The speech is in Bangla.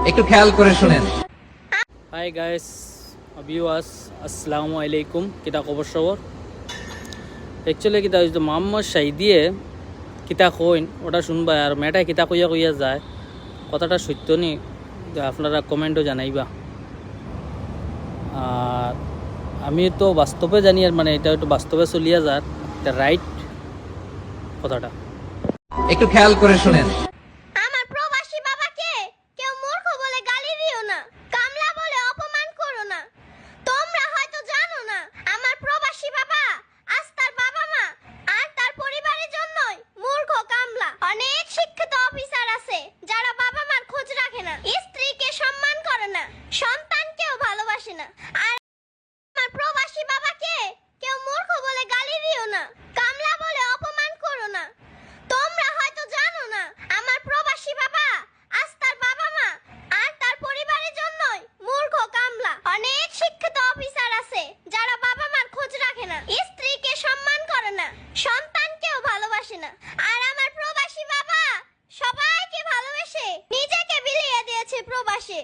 একটু খেয়াল করে শুনেন। হাই গাইস, ভিউয়ার্স, আসসালামু আলাইকুম। কিতা খবর সবর? অ্যাকচুয়ালি কিতা হইতো মোহাম্মদ শাহিদিয়ে কিতা কইন ওটা শুনবা, আর মেয়েটা কিতা কইয়া কইয়া যায় কথাটা সত্য নি আপনারা কমেন্টও জানাইবা। আর আমি তো বাস্তবে জানি, আর মানে এটা একটু বাস্তবে চলিয়া যার এটা রাইট কথাটা। একটু খেয়াল করে শুনেন। আমার প্রবাসী বাবাকে কেউ মূর্খ বলে গালি দিও না, কামলা বলে অপমান করো না। তোমরা হয়তো জানো না, আমার প্রবাসী বাবা আজ তার বাবা মা আর তার পরিবারের জন্যই মূর্খ কামলা। অনেক শিক্ষিত অফিসার আছে যারা বাবা মার খোঁজ রাখে না, স্ত্রীকে সম্মান করে না, সন্তানকেও ভালোবাসে না। আর আমার প্রবাসী বাবাকে কেউ মূর্খ বলে গালি দিও না, কামলা বলে অপমান করো না। তোমরা হয়তো জানো না, আমার প্রবাসী বাবা আজ তার বাবা মা আর তার পরিবারের জন্যই মূর্খ কামলা। অনেক শিক্ষিত অফিসার আছে যারা বাবা মার খোঁজ রাখে না, স্ত্রীকে সম্মান করে না, সন্তানকেও ভালোবাসে না। আর আমার প্রবাসী বাবা সবাইকে ভালোবেসে নিজেকে বিলিয়ে দিয়েছে প্রবাসে।